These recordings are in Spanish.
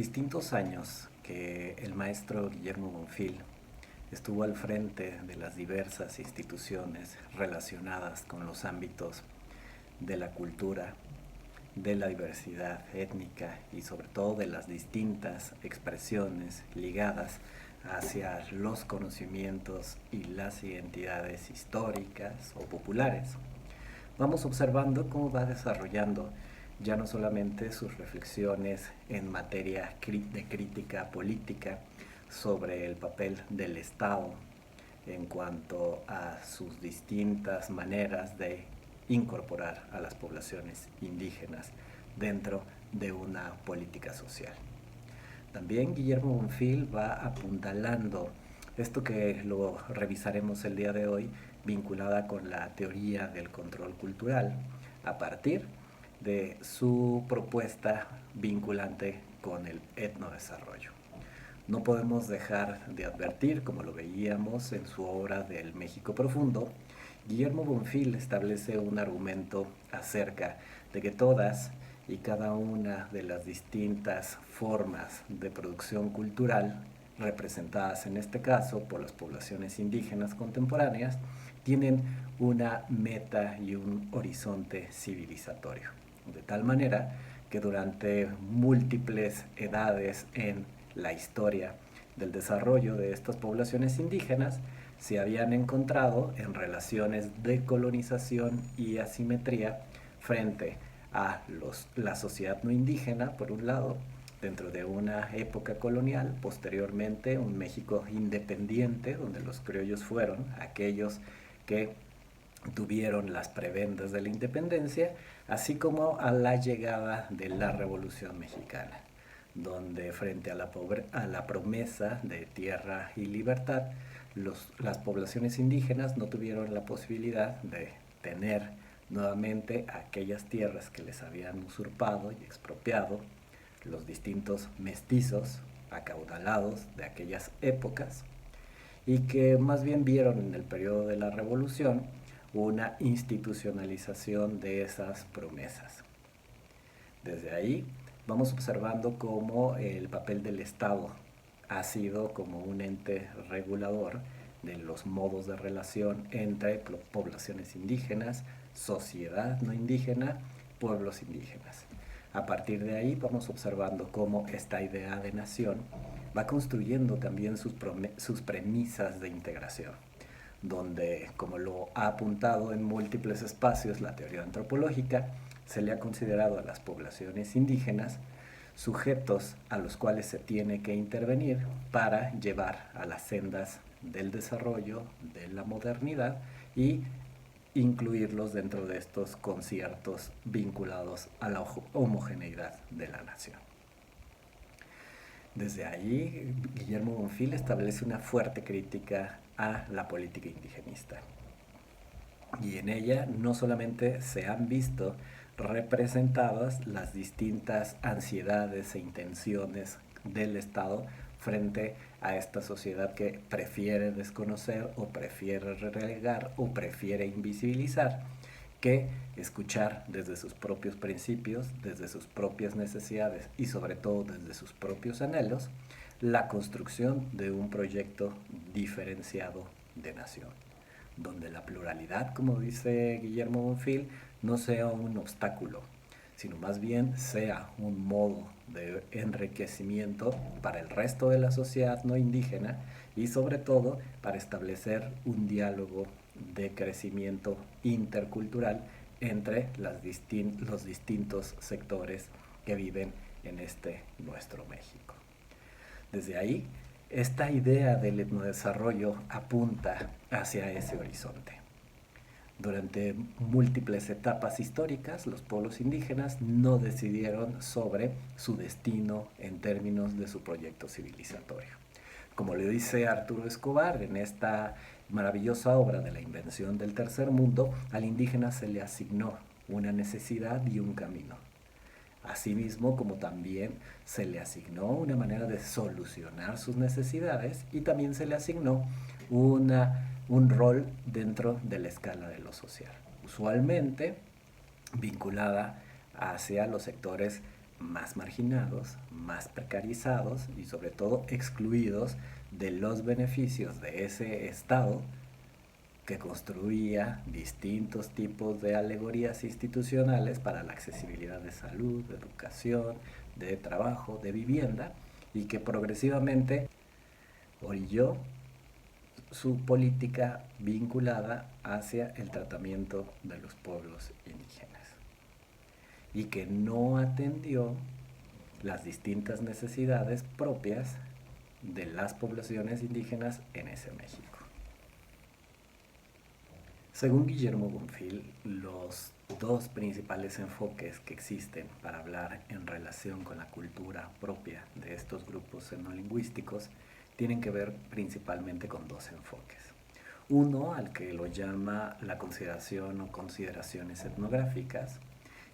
distintos años que el maestro Guillermo Bonfil estuvo al frente de las diversas instituciones relacionadas con los ámbitos de la cultura, de la diversidad étnica y sobre todo de las distintas expresiones ligadas hacia los conocimientos y las identidades históricas o populares. Vamos observando cómo va desarrollando ya no solamente sus reflexiones en materia de crítica política sobre el papel del Estado en cuanto a sus distintas maneras de incorporar a las poblaciones indígenas dentro de una política social. También Guillermo Bonfil va apuntalando esto que lo revisaremos el día de hoy, vinculada con la teoría del control cultural, a partir de su propuesta vinculante con el etnodesarrollo. No podemos dejar de advertir, como lo veíamos en su obra del México Profundo, Guillermo Bonfil establece un argumento acerca de que todas y cada una de las distintas formas de producción cultural, representadas en este caso por las poblaciones indígenas contemporáneas, tienen una meta y un horizonte civilizatorio. De tal manera que durante múltiples edades en la historia del desarrollo de estas poblaciones indígenas, se habían encontrado en relaciones de colonización y asimetría frente a la sociedad no indígena, por un lado, dentro de una época colonial, posteriormente un México independiente, donde los criollos fueron aquellos que tuvieron las prebendas de la independencia, así como a la llegada de la Revolución Mexicana, donde frente a la promesa de tierra y libertad, las poblaciones indígenas no tuvieron la posibilidad de tener nuevamente aquellas tierras que les habían usurpado y expropiado los distintos mestizos acaudalados de aquellas épocas, y que más bien vieron en el periodo de la Revolución una institucionalización de esas promesas. Desde ahí vamos observando cómo el papel del Estado ha sido como un ente regulador de los modos de relación entre poblaciones indígenas, sociedad no indígena, pueblos indígenas. A partir de ahí vamos observando cómo esta idea de nación va construyendo también sus premisas de integración, donde, como lo ha apuntado en múltiples espacios la teoría antropológica, se le ha considerado a las poblaciones indígenas sujetos a los cuales se tiene que intervenir para llevar a las sendas del desarrollo, de la modernidad, y incluirlos dentro de estos conciertos vinculados a la homogeneidad de la nación. Desde allí, Guillermo Bonfil establece una fuerte crítica a la política indigenista. Y en ella no solamente se han visto representadas las distintas ansiedades e intenciones del Estado frente a esta sociedad que prefiere desconocer o prefiere relegar o prefiere invisibilizar, que escuchar desde sus propios principios, desde sus propias necesidades y sobre todo desde sus propios anhelos, la construcción de un proyecto diferenciado de nación, donde la pluralidad, como dice Guillermo Bonfil, no sea un obstáculo, sino más bien sea un modo de enriquecimiento para el resto de la sociedad no indígena y sobre todo para establecer un diálogo de crecimiento intercultural entre los distintos sectores que viven en este nuestro México. Desde ahí, esta idea del etnodesarrollo apunta hacia ese horizonte. Durante múltiples etapas históricas, los pueblos indígenas no decidieron sobre su destino en términos de su proyecto civilizatorio. Como le dice Arturo Escobar en esta maravillosa obra de la invención del tercer mundo, al indígena se le asignó una necesidad y un camino. Asimismo, como también se le asignó una manera de solucionar sus necesidades y también se le asignó un rol dentro de la escala de lo social, usualmente vinculada hacia los sectores más marginados, más precarizados y sobre todo excluidos de los beneficios de ese Estado que construía distintos tipos de alegorías institucionales para la accesibilidad de salud, de educación, de trabajo, de vivienda, y que progresivamente orilló su política vinculada hacia el tratamiento de los pueblos indígenas y que no atendió las distintas necesidades propias de las poblaciones indígenas en ese México. Según Guillermo Bonfil, los dos principales enfoques que existen para hablar en relación con la cultura propia de estos grupos etnolingüísticos tienen que ver principalmente con dos enfoques. Uno, al que lo llama la consideración o consideraciones etnográficas,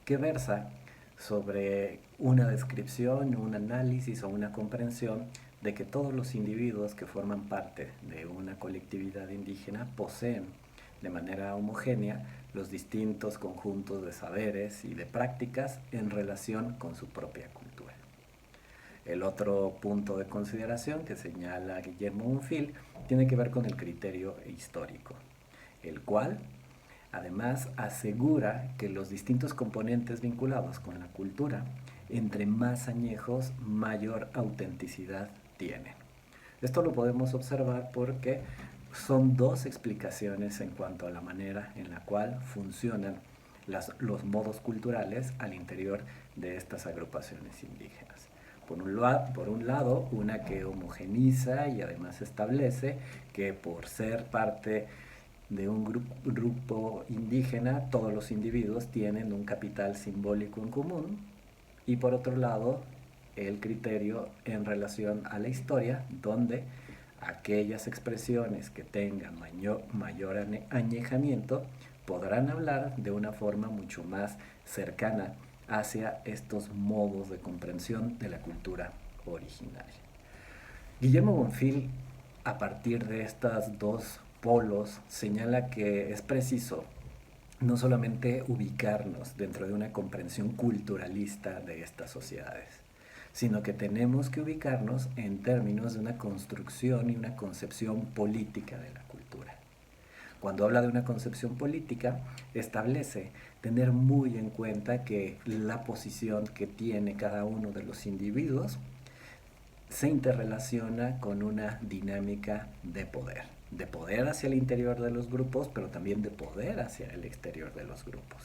que versa sobre una descripción, un análisis o una comprensión de que todos los individuos que forman parte de una colectividad indígena poseen de manera homogénea los distintos conjuntos de saberes y de prácticas en relación con su propia cultura. El otro punto de consideración que señala Guillermo Bonfil tiene que ver con el criterio histórico, el cual además asegura que los distintos componentes vinculados con la cultura, entre más añejos, mayor autenticidad tienen. Esto lo podemos observar porque son dos explicaciones en cuanto a la manera en la cual funcionan los modos culturales al interior de estas agrupaciones indígenas. Por un lado, una que homogeniza y además establece que por ser parte de un grupo indígena, todos los individuos tienen un capital simbólico en común, y por otro lado, el criterio en relación a la historia, donde aquellas expresiones que tengan mayor añejamiento podrán hablar de una forma mucho más cercana hacia estos modos de comprensión de la cultura originaria. Guillermo Bonfil, a partir de estas dos polos, señala que es preciso no solamente ubicarnos dentro de una comprensión culturalista de estas sociedades, sino que tenemos que ubicarnos en términos de una construcción y una concepción política de la cultura. Cuando habla de una concepción política, establece tener muy en cuenta que la posición que tiene cada uno de los individuos se interrelaciona con una dinámica de poder hacia el interior de los grupos, pero también de poder hacia el exterior de los grupos.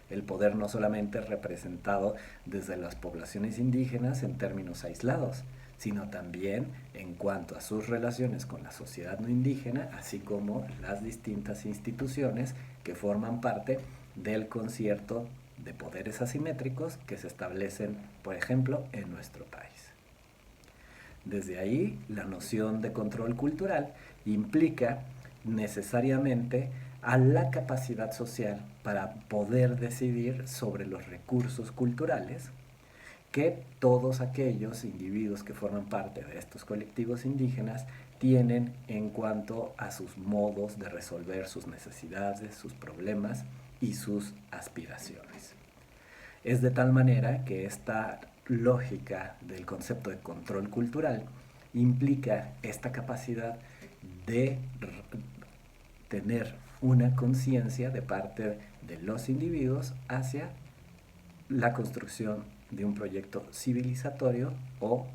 El poder no solamente representado desde las poblaciones indígenas en términos aislados, sino también en cuanto a sus relaciones con la sociedad no indígena, así como las distintas instituciones que forman parte del concierto de poderes asimétricos que se establecen, por ejemplo, en nuestro país. Desde ahí, la noción de control cultural implica necesariamente a la capacidad social para poder decidir sobre los recursos culturales que todos aquellos individuos que forman parte de estos colectivos indígenas tienen en cuanto a sus modos de resolver sus necesidades, sus problemas y sus aspiraciones. Es de tal manera que esta lógica del concepto de control cultural implica esta capacidad de tener una conciencia de parte de los individuos hacia la construcción de un proyecto civilizatorio o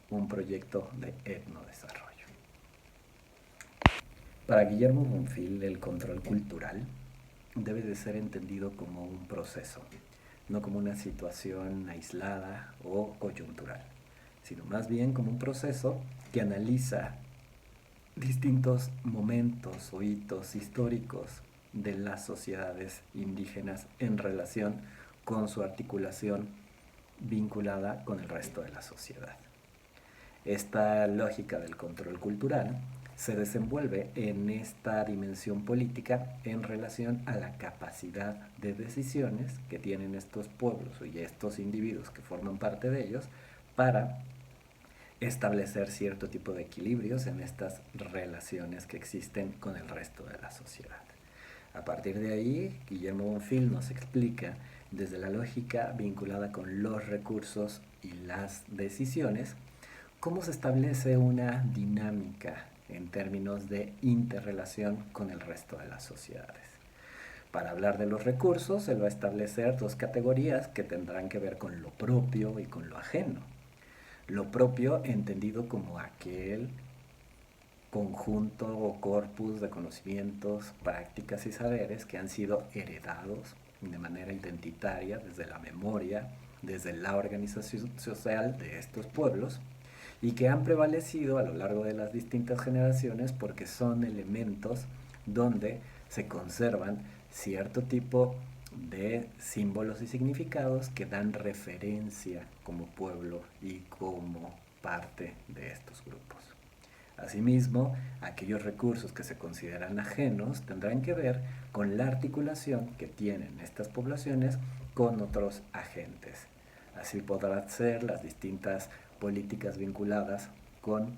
un proyecto de etnodesarrollo. Para Guillermo Bonfil, el control cultural debe de ser entendido como un proceso, no como una situación aislada o coyuntural, sino más bien como un proceso que analiza distintos momentos o hitos históricos de las sociedades indígenas en relación con su articulación vinculada con el resto de la sociedad. Esta lógica del control cultural se desenvuelve en esta dimensión política en relación a la capacidad de decisiones que tienen estos pueblos y estos individuos que forman parte de ellos para establecer cierto tipo de equilibrios en estas relaciones que existen con el resto de la sociedad. A partir de ahí, Guillermo Bonfil nos explica desde la lógica vinculada con los recursos y las decisiones, cómo se establece una dinámica en términos de interrelación con el resto de las sociedades. Para hablar de los recursos, él va a establecer dos categorías que tendrán que ver con lo propio y con lo ajeno. Lo propio entendido como aquel conjunto o corpus de conocimientos, prácticas y saberes que han sido heredados de manera identitaria desde la memoria, desde la organización social de estos pueblos y que han prevalecido a lo largo de las distintas generaciones porque son elementos donde se conservan cierto tipo de símbolos y significados que dan referencia como pueblo y como parte de estos grupos. Asimismo, aquellos recursos que se consideran ajenos tendrán que ver con la articulación que tienen estas poblaciones con otros agentes. Así podrán ser las distintas políticas vinculadas con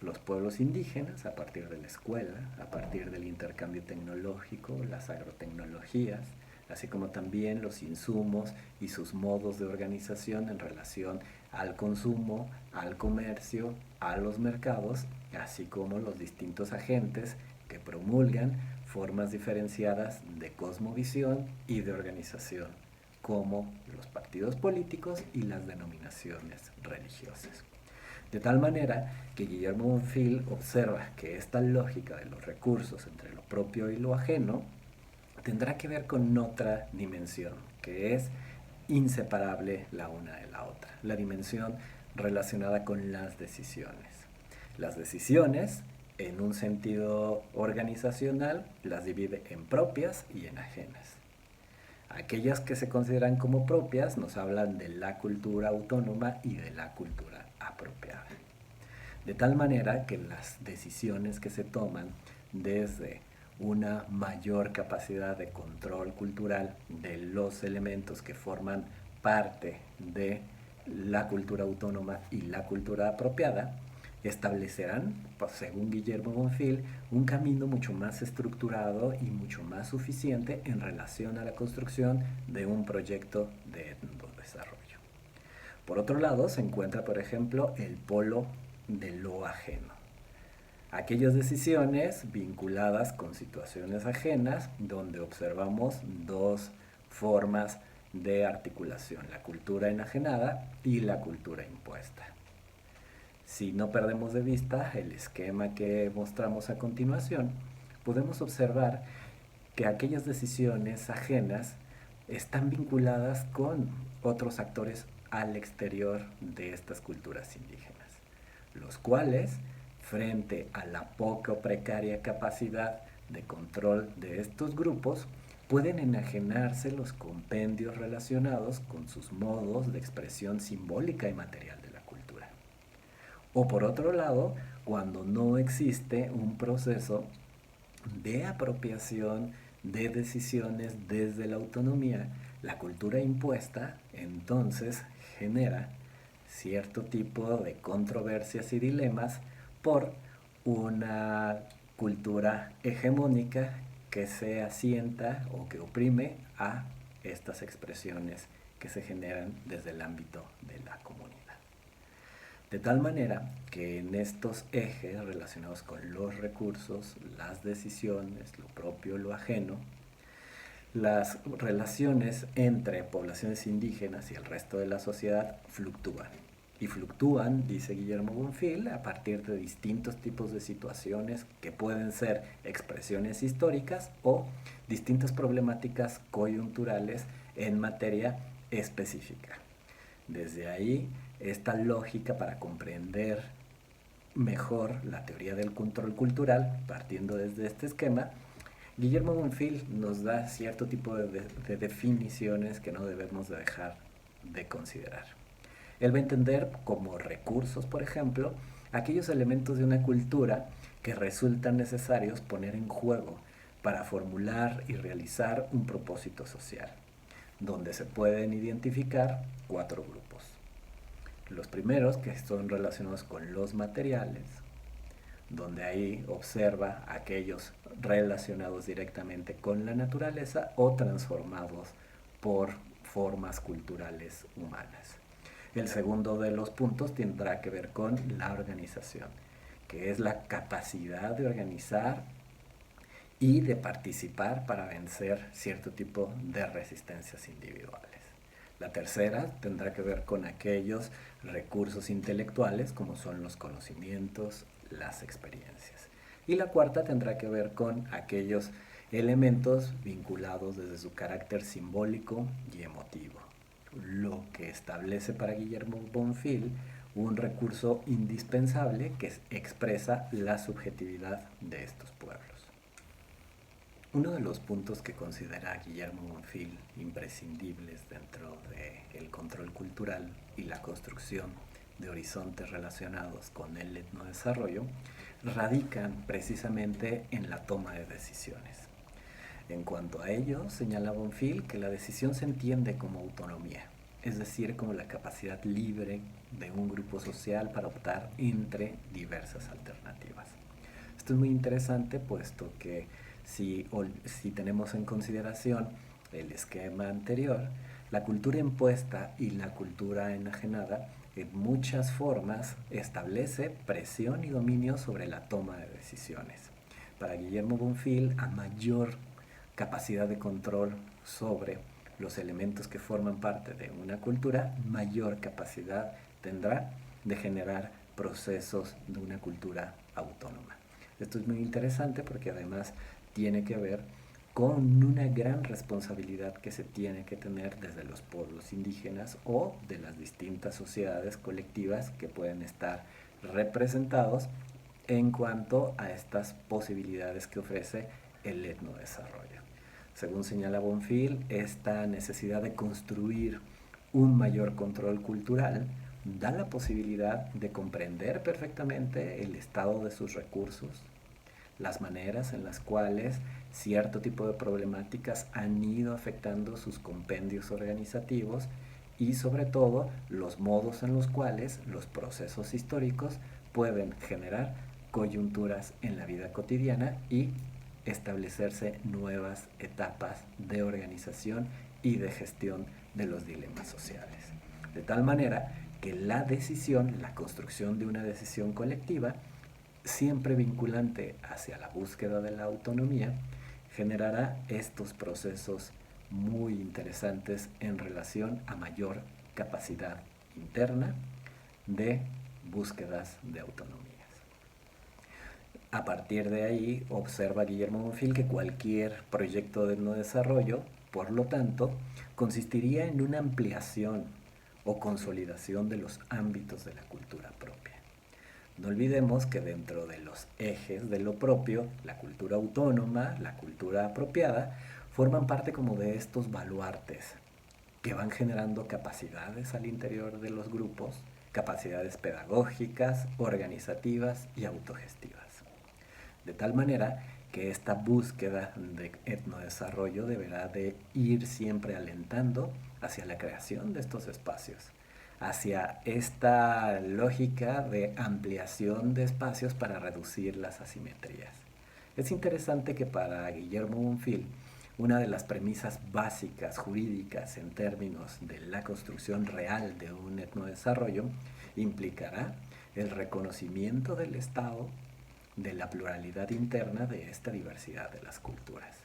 los pueblos indígenas a partir de la escuela, a partir del intercambio tecnológico, las agrotecnologías, así como también los insumos y sus modos de organización en relación al consumo, al comercio, a los mercados, así como los distintos agentes que promulgan formas diferenciadas de cosmovisión y de organización, como los partidos políticos y las denominaciones religiosas. De tal manera que Guillermo Bonfil observa que esta lógica de los recursos entre lo propio y lo ajeno tendrá que ver con otra dimensión, que es inseparable la una de la otra, la dimensión relacionada con las decisiones. Las decisiones, en un sentido organizacional, las divide en propias y en ajenas. Aquellas que se consideran como propias nos hablan de la cultura autónoma y de la cultura apropiada. De tal manera que las decisiones que se toman desde una mayor capacidad de control cultural de los elementos que forman parte de la cultura autónoma y la cultura apropiada, establecerán, según Guillermo Bonfil, un camino mucho más estructurado y mucho más suficiente en relación a la construcción de un proyecto de etnodesarrollo. Por otro lado, se encuentra, por ejemplo, el polo de lo ajeno. Aquellas decisiones vinculadas con situaciones ajenas, donde observamos dos formas de articulación, la cultura enajenada y la cultura impuesta. Si no perdemos de vista el esquema que mostramos a continuación, podemos observar que aquellas decisiones ajenas están vinculadas con otros actores al exterior de estas culturas indígenas, los cuales, frente a la poca o precaria capacidad de control de estos grupos, pueden enajenarse los compendios relacionados con sus modos de expresión simbólica y material de la cultura. O por otro lado, cuando no existe un proceso de apropiación de decisiones desde la autonomía, la cultura impuesta entonces genera cierto tipo de controversias y dilemas por una cultura hegemónica que se asienta o que oprime a estas expresiones que se generan desde el ámbito de la comunidad. De tal manera que en estos ejes relacionados con los recursos, las decisiones, lo propio, lo ajeno, las relaciones entre poblaciones indígenas y el resto de la sociedad fluctúan. Y fluctúan, dice Guillermo Bonfil, a partir de distintos tipos de situaciones que pueden ser expresiones históricas o distintas problemáticas coyunturales en materia específica. Desde ahí, esta lógica para comprender mejor la teoría del control cultural, partiendo desde este esquema, Guillermo Bonfil nos da cierto tipo de definiciones que no debemos de dejar de considerar. Él va a entender como recursos, por ejemplo, aquellos elementos de una cultura que resultan necesarios poner en juego para formular y realizar un propósito social, donde se pueden identificar 4 grupos. Los primeros, que son relacionados con los materiales, donde ahí observa aquellos relacionados directamente con la naturaleza o transformados por formas culturales humanas. El segundo de los puntos tendrá que ver con la organización, que es la capacidad de organizar y de participar para vencer cierto tipo de resistencias individuales. La tercera tendrá que ver con aquellos recursos intelectuales como son los conocimientos, las experiencias. Y la cuarta tendrá que ver con aquellos elementos vinculados desde su carácter simbólico y emotivo, lo que establece para Guillermo Bonfil un recurso indispensable que expresa la subjetividad de estos pueblos. Uno de los puntos que considera Guillermo Bonfil imprescindibles dentro del control cultural y la construcción de horizontes relacionados con el etnodesarrollo radican precisamente en la toma de decisiones. En cuanto a ello, señala Bonfil que la decisión se entiende como autonomía, es decir, como la capacidad libre de un grupo social para optar entre diversas alternativas. Esto es muy interesante puesto que si tenemos en consideración el esquema anterior, la cultura impuesta y la cultura enajenada en muchas formas establece presión y dominio sobre la toma de decisiones. Para Guillermo Bonfil, a mayor capacidad de control sobre los elementos que forman parte de una cultura, mayor capacidad tendrá de generar procesos de una cultura autónoma. Esto es muy interesante porque además tiene que ver con una gran responsabilidad que se tiene que tener desde los pueblos indígenas o de las distintas sociedades colectivas que pueden estar representados en cuanto a estas posibilidades que ofrece el etnodesarrollo. Según señala Bonfil, esta necesidad de construir un mayor control cultural da la posibilidad de comprender perfectamente el estado de sus recursos, las maneras en las cuales cierto tipo de problemáticas han ido afectando sus compendios organizativos y sobre todo los modos en los cuales los procesos históricos pueden generar coyunturas en la vida cotidiana y establecerse nuevas etapas de organización y de gestión de los dilemas sociales. De tal manera que la decisión, la construcción de una decisión colectiva, siempre vinculante hacia la búsqueda de la autonomía, generará estos procesos muy interesantes en relación a mayor capacidad interna de búsquedas de autonomías. A partir de ahí, observa Guillermo Bonfil que cualquier proyecto de no desarrollo, por lo tanto, consistiría en una ampliación o consolidación de los ámbitos de la cultura propia. No olvidemos que dentro de los ejes de lo propio, la cultura autónoma, la cultura apropiada, forman parte como de estos baluartes que van generando capacidades al interior de los grupos, capacidades pedagógicas, organizativas y autogestivas. De tal manera que esta búsqueda de etnodesarrollo deberá de ir siempre alentando hacia la creación de estos espacios, hacia esta lógica de ampliación de espacios para reducir las asimetrías. Es interesante que para Guillermo Bonfil, una de las premisas básicas jurídicas en términos de la construcción real de un etnodesarrollo implicará el reconocimiento del Estado de la pluralidad interna de esta diversidad de las culturas.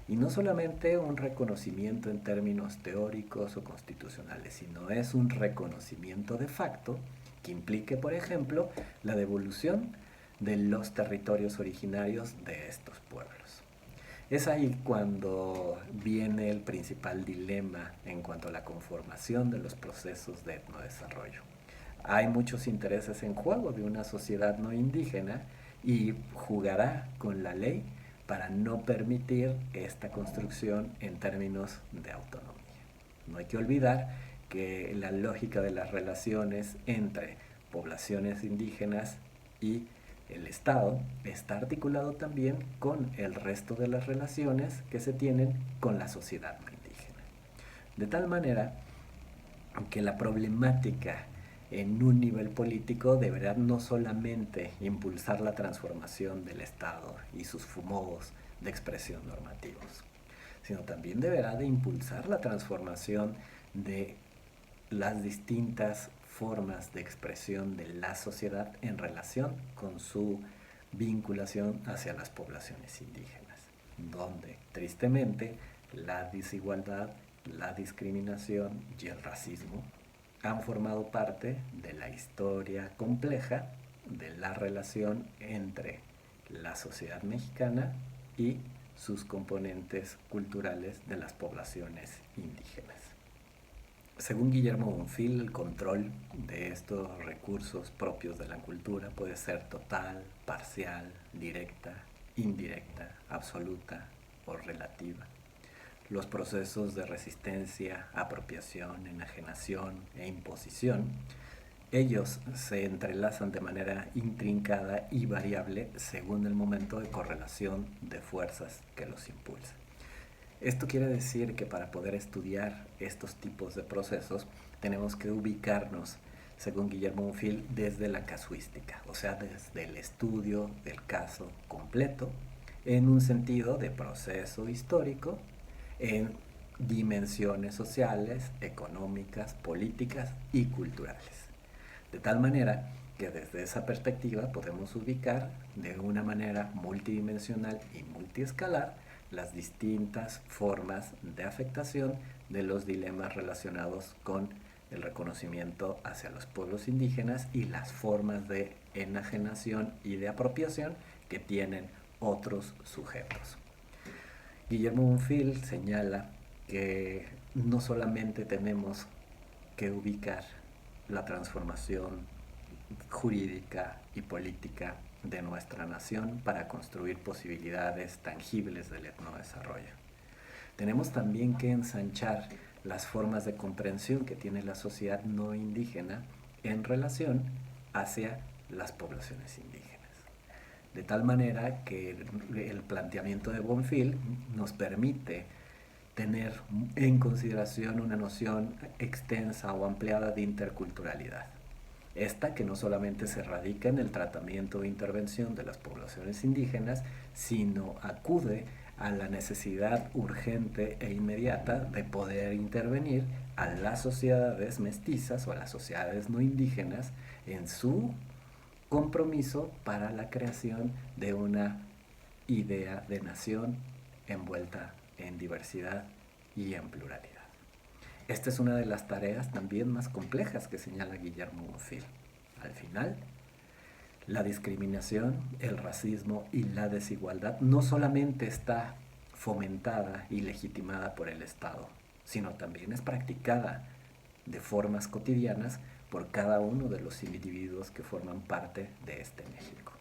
Y no solamente un reconocimiento en términos teóricos o constitucionales, sino es un reconocimiento de facto que implique, por ejemplo, la devolución de los territorios originarios de estos pueblos. Es ahí cuando viene el principal dilema en cuanto a la conformación de los procesos de etnodesarrollo. Hay muchos intereses en juego de una sociedad no indígena y jugará con la ley para no permitir esta construcción en términos de autonomía. No hay que olvidar que la lógica de las relaciones entre poblaciones indígenas y el Estado está articulado también con el resto de las relaciones que se tienen con la sociedad no indígena. De tal manera que la problemática en un nivel político deberá no solamente impulsar la transformación del Estado y sus modos de expresión normativos, sino también deberá de impulsar la transformación de las distintas formas de expresión de la sociedad en relación con su vinculación hacia las poblaciones indígenas, donde tristemente la desigualdad, la discriminación y el racismo han formado parte de la historia compleja de la relación entre la sociedad mexicana y sus componentes culturales de las poblaciones indígenas. Según Guillermo Bonfil, el control de estos recursos propios de la cultura puede ser total, parcial, directa, indirecta, absoluta o relativa. Los procesos de resistencia, apropiación, enajenación e imposición, ellos se entrelazan de manera intrincada y variable según el momento de correlación de fuerzas que los impulsan. Esto quiere decir que para poder estudiar estos tipos de procesos tenemos que ubicarnos, según Guillermo Bonfil, desde la casuística, o sea, desde el estudio del caso completo, en un sentido de proceso histórico, en dimensiones sociales, económicas, políticas y culturales. De tal manera que desde esa perspectiva podemos ubicar de una manera multidimensional y multiescalar las distintas formas de afectación de los dilemas relacionados con el reconocimiento hacia los pueblos indígenas y las formas de enajenación y de apropiación que tienen otros sujetos. Guillermo Bonfil señala que no solamente tenemos que ubicar la transformación jurídica y política de nuestra nación para construir posibilidades tangibles del etnodesarrollo. Tenemos también que ensanchar las formas de comprensión que tiene la sociedad no indígena en relación hacia las poblaciones indígenas. De tal manera que el planteamiento de Bonfil nos permite tener en consideración una noción extensa o ampliada de interculturalidad. Esta que no solamente se radica en el tratamiento e intervención de las poblaciones indígenas, sino acude a la necesidad urgente e inmediata de poder intervenir a las sociedades mestizas o a las sociedades no indígenas en su compromiso para la creación de una idea de nación envuelta en diversidad y en pluralidad. Esta es una de las tareas también más complejas que señala Guillermo Bonfil. Al final, la discriminación, el racismo y la desigualdad no solamente está fomentada y legitimada por el Estado, sino también es practicada de formas cotidianas por cada uno de los individuos que forman parte de este México.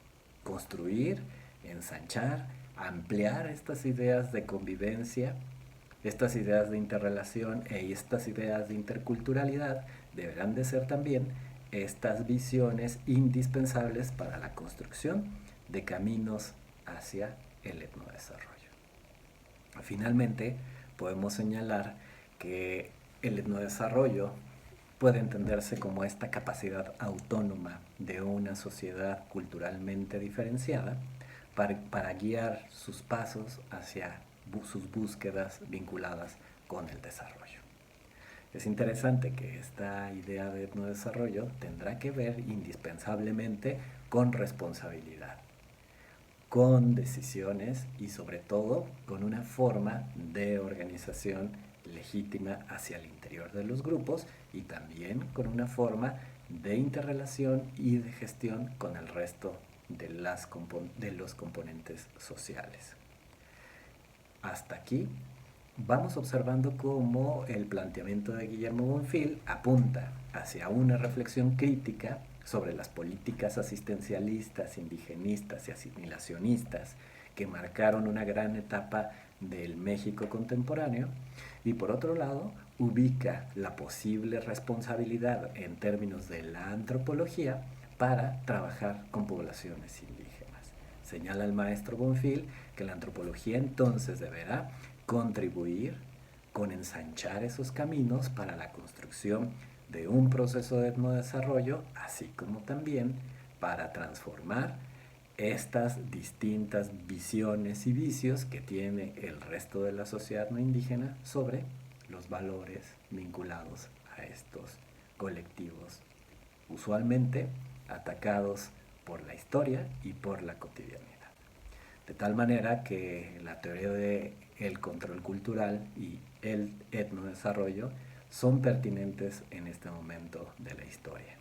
Construir, ensanchar, ampliar estas ideas de convivencia, estas ideas de interrelación e estas ideas de interculturalidad deberán de ser también estas visiones indispensables para la construcción de caminos hacia el etnodesarrollo. Finalmente, podemos señalar que el etnodesarrollo puede entenderse como esta capacidad autónoma de una sociedad culturalmente diferenciada para guiar sus pasos hacia sus búsquedas vinculadas con el desarrollo. Es interesante que esta idea de etnodesarrollo tendrá que ver indispensablemente con responsabilidad, con decisiones y sobre todo con una forma de organización legítima hacia el interior de los grupos y también con una forma de interrelación y de gestión con el resto de los componentes sociales. Hasta aquí vamos observando cómo el planteamiento de Guillermo Bonfil apunta hacia una reflexión crítica sobre las políticas asistencialistas, indigenistas y asimilacionistas que marcaron una gran etapa del México contemporáneo, y por otro lado ubica la posible responsabilidad en términos de la antropología para trabajar con poblaciones indígenas. Señala el maestro Bonfil que la antropología entonces deberá contribuir con ensanchar esos caminos para la construcción de un proceso de etnodesarrollo, así como también para transformar estas distintas visiones y vicios que tiene el resto de la sociedad no indígena sobre los valores vinculados a estos colectivos, usualmente atacados por la historia y por la cotidianidad. De tal manera que la teoría del control cultural y el etnodesarrollo son pertinentes en este momento de la historia.